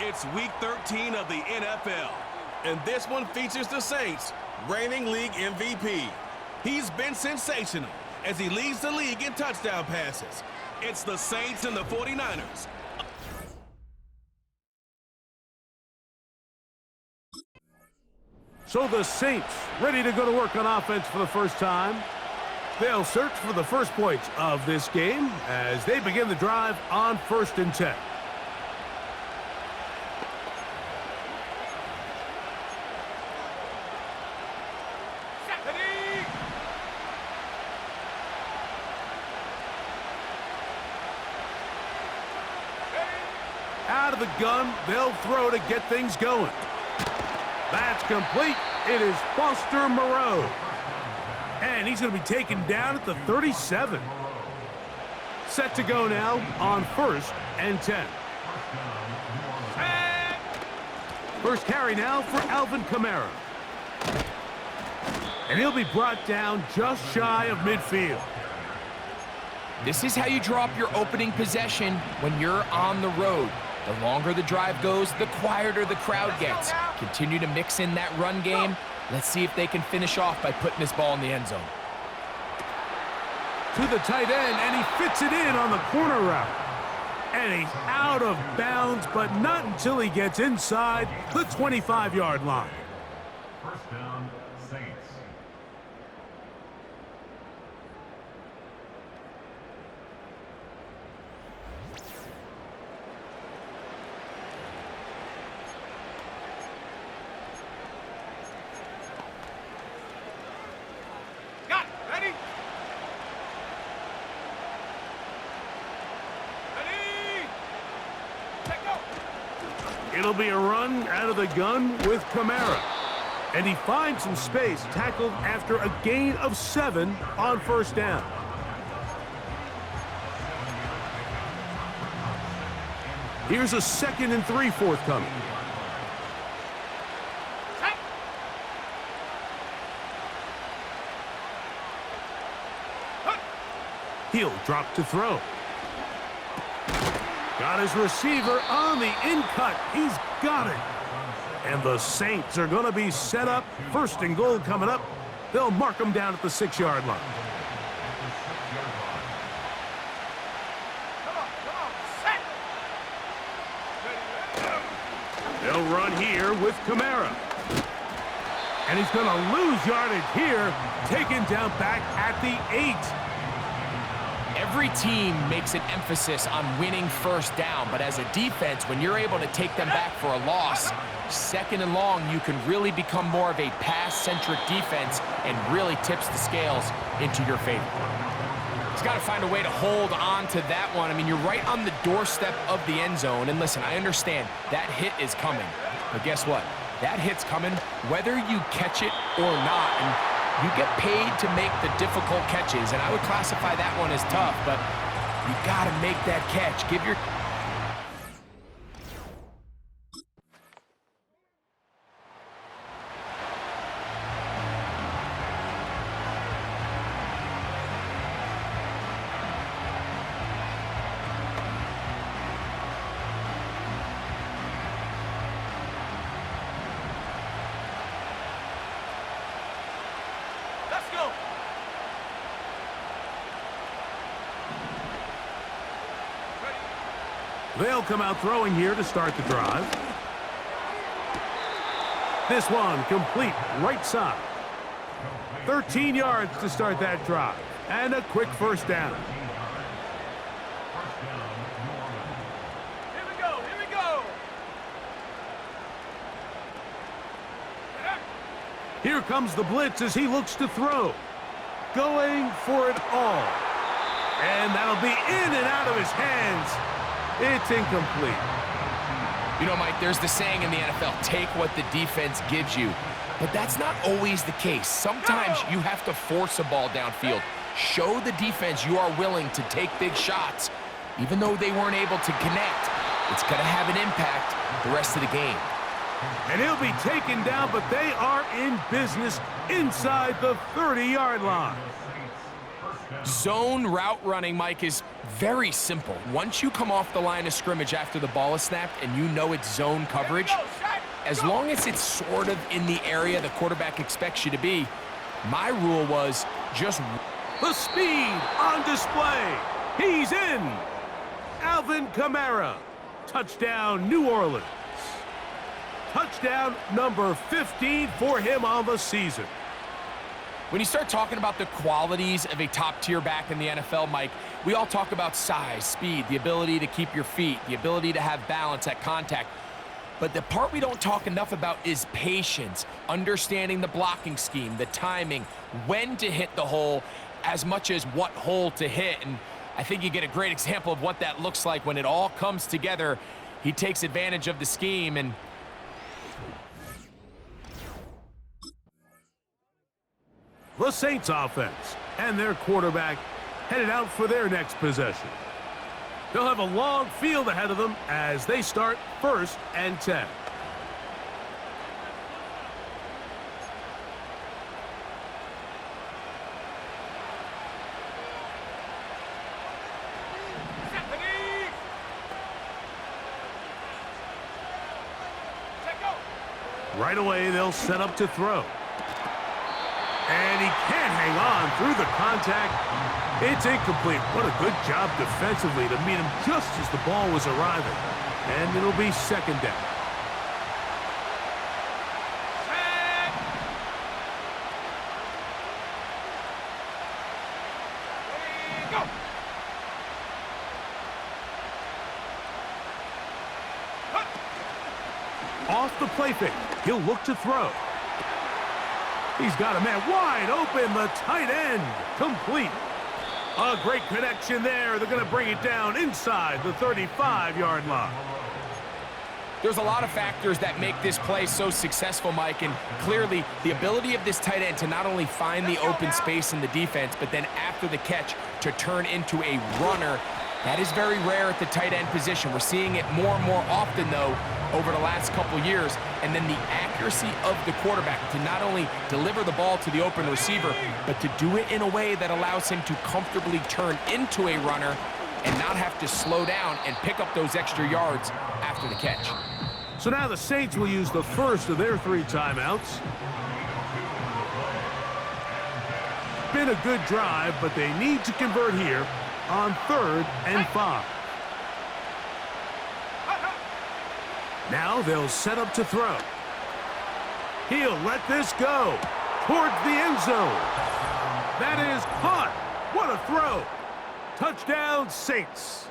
It's Week 13 of the NFL, and this one features the Saints, reigning league MVP. He's been sensational as he leads the league in touchdown passes. It's the Saints and the 49ers. So the Saints ready to go to work on offense for the first time. They'll search for the first points of this game as they begin the drive on 1st and 10. Out of the gun, they'll throw to get things going. That's complete. It is Foster Moreau. And he's going to be taken down at the 37. Set to go now on 1st and 10. First carry now for Alvin Kamara. And he'll be brought down just shy of midfield. This is how you draw up your opening possession when you're on the road. The longer the drive goes, the quieter the crowd gets. Continue to mix in that run game. Let's see if they can finish off by putting this ball in the end zone. To the tight end, and he fits it in on the corner route. And he's out of bounds, but not until he gets inside the 25-yard line. First down, Saints. It'll be a run out of the gun with Kamara. And he finds some space, tackled after a gain of 7 on 1st down. Here's a 2nd and 3 forthcoming. He'll drop to throw. Got his receiver on the in-cut. He's got it. And the Saints are going to be set up. 1st and goal coming up. They'll mark them down at the 6-yard line. They'll run here with Kamara. And he's going to lose yardage here. Taken down back at the 8. Every team makes an emphasis on winning 1st down, but as a defense, when you're able to take them back for a loss, 2nd and long, you can really become more of a pass-centric defense and really tips the scales into your favor. He's got to find a way to hold on to that one. I mean, you're right on the doorstep of the end zone, and listen, I understand that hit is coming, but guess what? That hit's coming whether you catch it or not, and you get paid to make the difficult catches, and I would classify that one as tough, but you got to make that catch. Give your... They'll come out throwing here to start the drive. This one complete right side. 13 yards to start that drive. And a quick 1st down. Here we go, here we go. Here comes the blitz as he looks to throw. Going for it all. And that'll be in and out of his hands. It's incomplete. You know, Mike, there's the saying in the NFL, take what the defense gives you. But that's not always the case. Sometimes you have to force a ball downfield. Show the defense you are willing to take big shots. Even though they weren't able to connect, it's going to have an impact the rest of the game. And he'll be taken down, but they are in business inside the 30-yard line. Zone route running, Mike, is very simple. Once you come off the line of scrimmage after the ball is snapped and you know it's zone coverage, as long as it's sort of in the area the quarterback expects you to be, my rule was just... The speed on display. He's in. Alvin Kamara. Touchdown, New Orleans. Touchdown number 15 for him on the season. When you start talking about the qualities of a top-tier back in the NFL, Mike, we all talk about size, speed, the ability to keep your feet, the ability to have balance at contact. But the part we don't talk enough about is patience, understanding the blocking scheme, the timing, when to hit the hole, as much as what hole to hit. And I think you get a great example of what that looks like when it all comes together. He takes advantage of the scheme, and the Saints offense and their quarterback headed out for their next possession. They'll have a long field ahead of them as they start 1st and 10. Right away, they'll set up to throw. And he can't hang on through the contact. It's incomplete. What a good job defensively to meet him just as the ball was arriving. And it'll be 2nd down. Off the play fake. He'll look to throw. He's got a man wide open. The tight end complete. A great connection there. They're going to bring it down inside the 35-yard line. There's a lot of factors that make this play so successful, Mike, and clearly the ability of this tight end to not only find the open space in the defense, but then after the catch to turn into a runner. That is very rare at the tight end position. We're seeing it more and more often, though, over the last couple years. And then the accuracy of the quarterback to not only deliver the ball to the open receiver, but to do it in a way that allows him to comfortably turn into a runner and not have to slow down and pick up those extra yards after the catch. So now the Saints will use the first of their 3 timeouts. Been a good drive, but they need to convert here on 3rd and 5. Now they'll set up to throw. He'll let this go towards the end zone. That is caught. What a throw. Touchdown, Saints.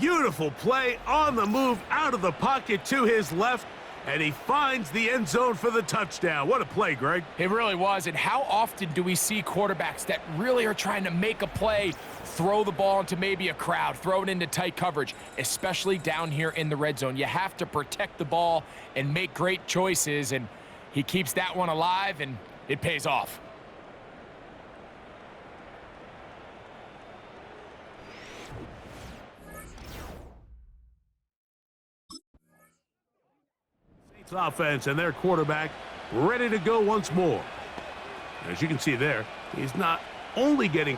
Beautiful play on the move out of the pocket to his left, and he finds the end zone for the touchdown. What a play, Greg. It really was, and how often do we see quarterbacks that really are trying to make a play, throw the ball into maybe a crowd, throw it into tight coverage, especially down here in the red zone. You have to protect the ball and make great choices, and he keeps that one alive, and it pays off. Offense and their quarterback ready to go once more. As you can see there, he's not only getting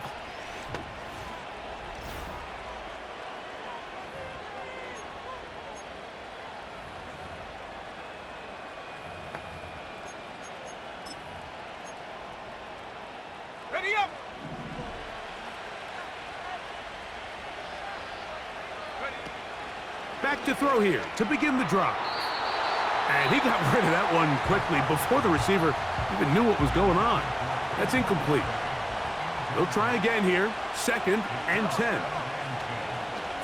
ready up. back to throw here to begin the drive. And he got rid of that one quickly before the receiver even knew what was going on. That's incomplete. He'll try again here. 2nd and 10.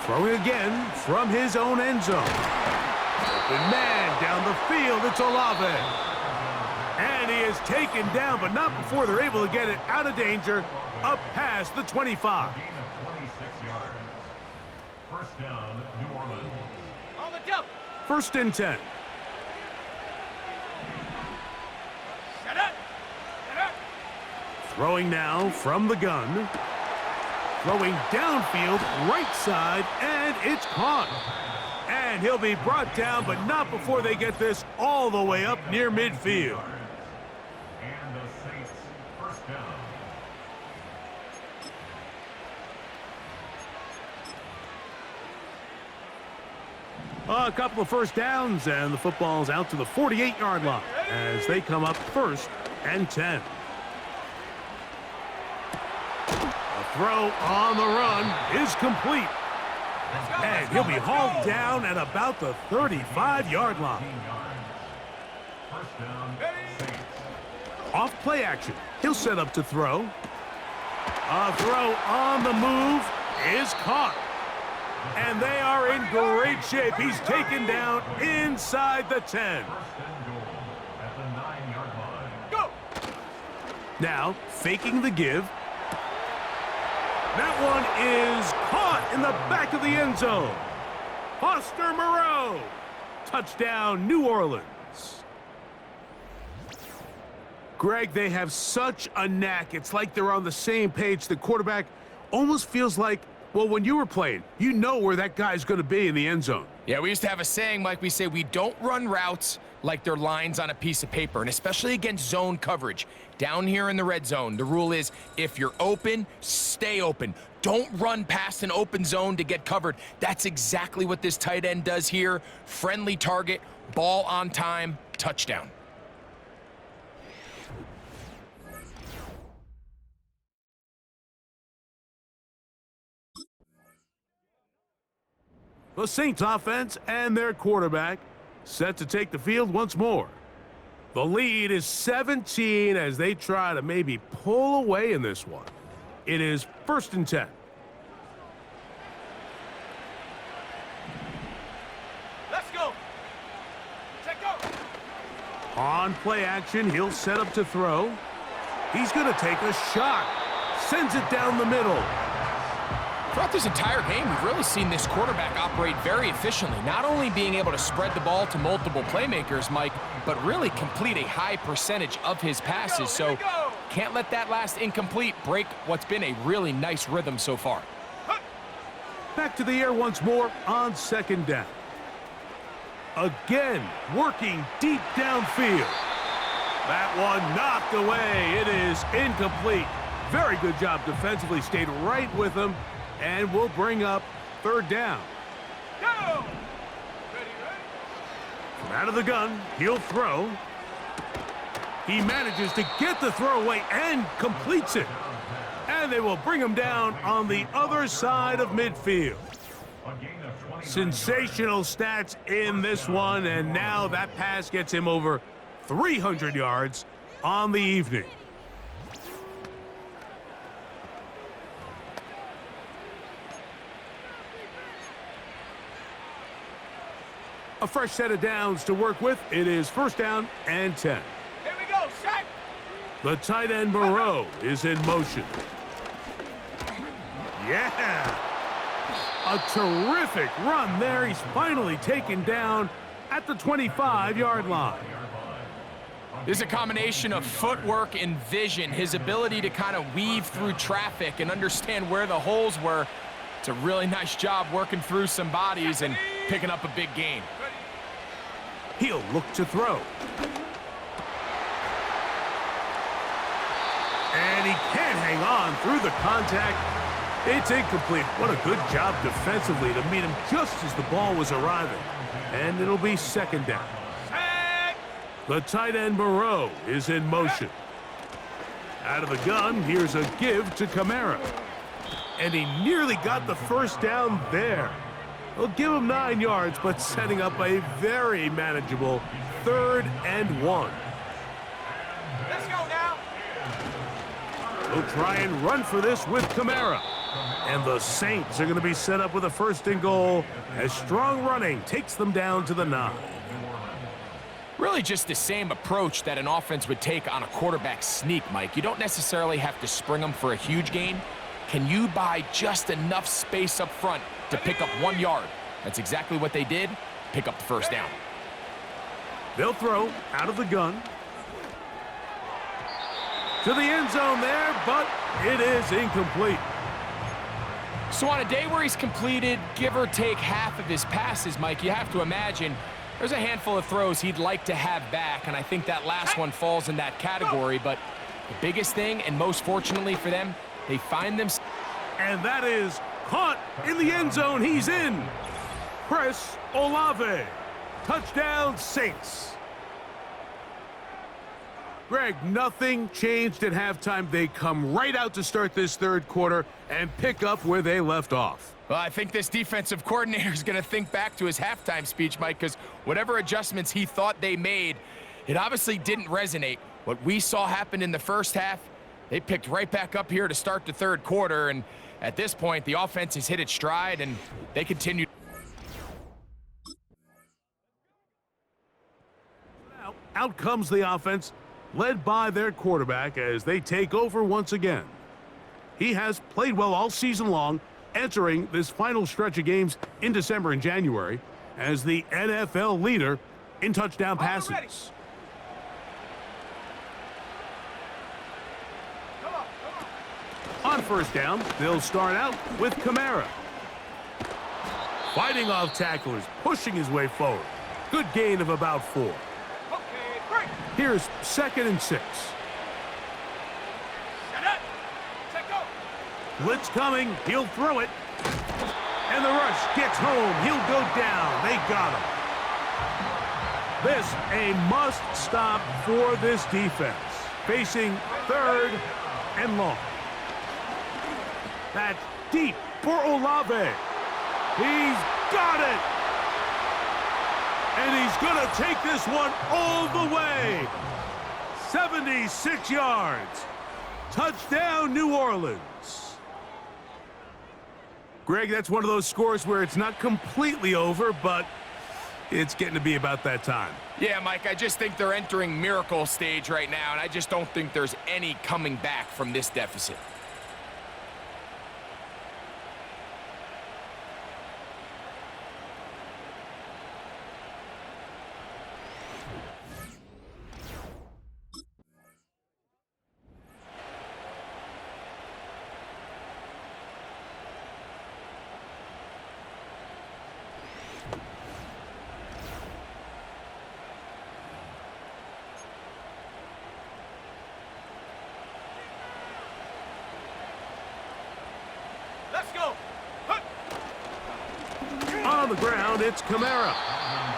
Throwing again from his own end zone. Open man down the field. It's Olave. And he is taken down, but not before they're able to get it out of danger, up past the 25. 26 yards. First down, New Orleans. On the jump. 1st and 10. Throwing now from the gun. Throwing downfield, right side, and it's caught. And he'll be brought down, but not before they get this all the way up near midfield. And the Saints first down. A couple of first downs, and the football's out to the 48-yard line as they come up 1st and 10. A throw on the run is complete. And he'll be hauled down at about the 35-yard line. First down, Saints. Off play action. He'll set up to throw. A throw on the move is caught. And they are in great shape. He's taken down inside the 10. First and goal at the 9-yard line. Go! Now, faking the give. That one is caught in the back of the end zone. Foster Moreau. Touchdown, New Orleans. Greg, they have such a knack. It's like they're on the same page. The quarterback almost feels like, well, when you were playing, you know where that guy's going to be in the end zone. Yeah, we used to have a saying, Mike. We say we don't run routes like they're lines on a piece of paper, and especially against zone coverage. Down here in the red zone, the rule is if you're open, stay open. Don't run past an open zone to get covered. That's exactly what this tight end does here. Friendly target, ball on time, touchdown. The Saints offense and their quarterback set to take the field once more. The lead is 17 as they try to maybe pull away in this one. It is 1st and 10. Let's go! Check go! On play action, he'll set up to throw. He's going to take a shot. Sends it down the middle. Throughout this entire game, we've really seen this quarterback operate very efficiently, not only being able to spread the ball to multiple playmakers, Mike, but really complete a high percentage of his passes. So can't let that last incomplete break what's been a really nice rhythm so far. Back to the air once more on 2nd down. Again, working deep downfield. That one knocked away. It is incomplete. Very good job defensively. Stayed right with him. And we'll bring up 3rd down. Go! Ready, ready? From out of the gun, he'll throw. He manages to get the throw away and completes it. And they will bring him down on the other side of midfield. A gain of 29 Sensational stats in this one, and now that pass gets him over 300 yards on the evening. A fresh set of downs to work with. It is 1st down and 10. Here we go, set! The tight end Moreau is in motion. Yeah! A terrific run there. He's finally taken down at the 25-yard line. This is a combination of footwork and vision, his ability to kind of weave through traffic and understand where the holes were. It's a really nice job working through some bodies and picking up a big gain. He'll look to throw. And he can't hang on through the contact. It's incomplete. What a good job defensively to meet him just as the ball was arriving. And it'll be 2nd down. The tight end Moreau is in motion. Out of the gun, here's a give to Kamara. And he nearly got the 1st down there. They'll give him 9 yards, but setting up a very manageable 3rd and 1. Let's go now! They'll try and run for this with Kamara. And the Saints are going to be set up with a 1st and goal as strong running takes them down to the 9. Really just the same approach that an offense would take on a quarterback sneak, Mike. You don't necessarily have to spring them for a huge gain. Can you buy just enough space up front to pick up 1 yard? That's exactly what they did. Pick up the 1st down. They'll throw out of the gun. To the end zone there, but it is incomplete. So on a day where he's completed, give or take half of his passes, Mike, you have to imagine there's a handful of throws he'd like to have back, and I think that last one falls in that category. But the biggest thing, and most fortunately for them, they find them. And that is caught in the end zone. He's in. Chris Olave. Touchdown, Saints. Greg, nothing changed at halftime. They come right out to start this third quarter and pick up where they left off. Well, I think this defensive coordinator is going to think back to his halftime speech, Mike, because whatever adjustments he thought they made, it obviously didn't resonate. What we saw happen in the first half, they picked right back up here to start the third quarter, and at this point, the offense has hit its stride, and they continue. Out comes the offense, led by their quarterback as they take over once again. He has played well all season long, entering this final stretch of games in December and January as the NFL leader in touchdown passes. On first down, they'll start out with Kamara. Fighting off tacklers, pushing his way forward. Good gain of about 4. Here's 2nd and 6. Blitz coming. He'll throw it. And the rush gets home. He'll go down. They got him. This a must-stop for this defense. Facing 3rd and long. That's deep for Olave. He's got it. And he's going to take this one all the way. 76 yards. Touchdown, New Orleans. Greg, that's one of those scores where it's not completely over, but it's getting to be about that time. Yeah, Mike, I just think they're entering miracle stage right now, and I just don't think there's any coming back from this deficit. Let's go. On the ground, it's Kamara.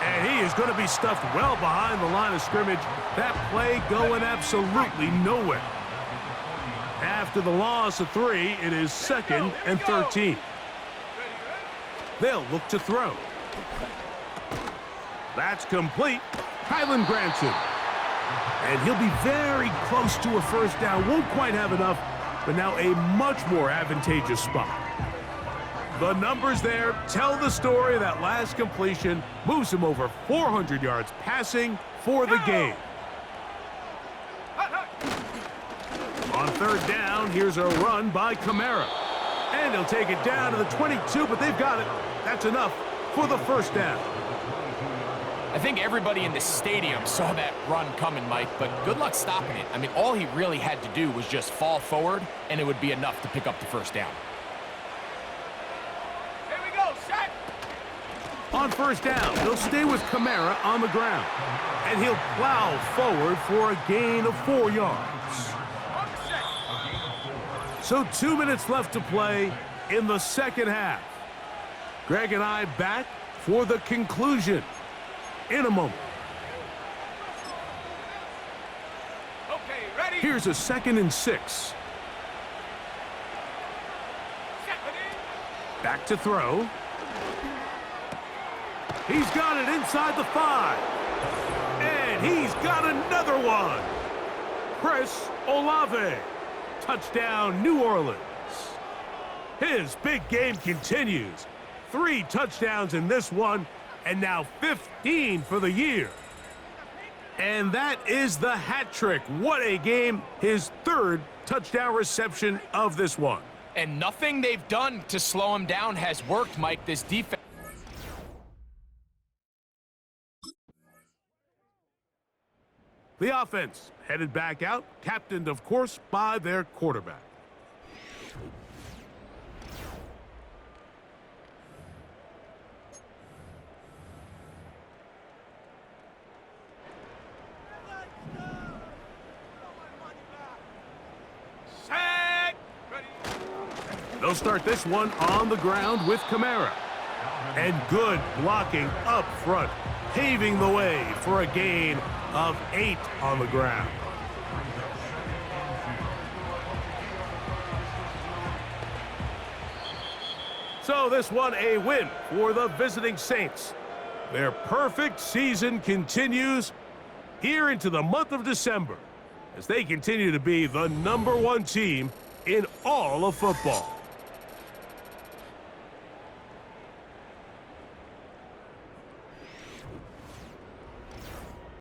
And he is going to be stuffed well behind the line of scrimmage. That play going absolutely nowhere. After the loss of 3, it is 2nd and 13. They'll look to throw. That's complete. Kylan Granson. And he'll be very close to a first down. Won't quite have enough, but now a much more advantageous spot. The numbers there tell the story. That last completion moves him over 400 yards passing for the game. On 3rd down, here's a run by Kamara. And he'll take it down to the 22, but they've got it. That's enough for the first down. I think everybody in the stadium saw that run coming, Mike, but good luck stopping it. I mean, all he really had to do was just fall forward, and it would be enough to pick up the first down. Here we go, set. On first down, they'll stay with Kamara on the ground. And he'll plow forward for a gain of 4 yards. So 2 minutes left to play in the second half. Greg and I back for the conclusion in a moment. Okay, ready. Here's a 2nd and 6. Back to throw. He's got it inside the 5. And he's got another one. Chris Olave. Touchdown, New Orleans. His big game continues. 3 touchdowns in this one, and now 15 for the year. And that is the hat trick. What a game. His 3rd touchdown reception of this one. And nothing they've done to slow him down has worked, Mike. This defense. The offense headed back out, captained, of course, by their quarterback. Set. Ready. They'll start this one on the ground with Kamara. And good blocking up front, paving the way for a gain of 8 on the ground. So this one a win for the visiting Saints. Their perfect season continues here into the month of December as they continue to be the #1 team in all of football.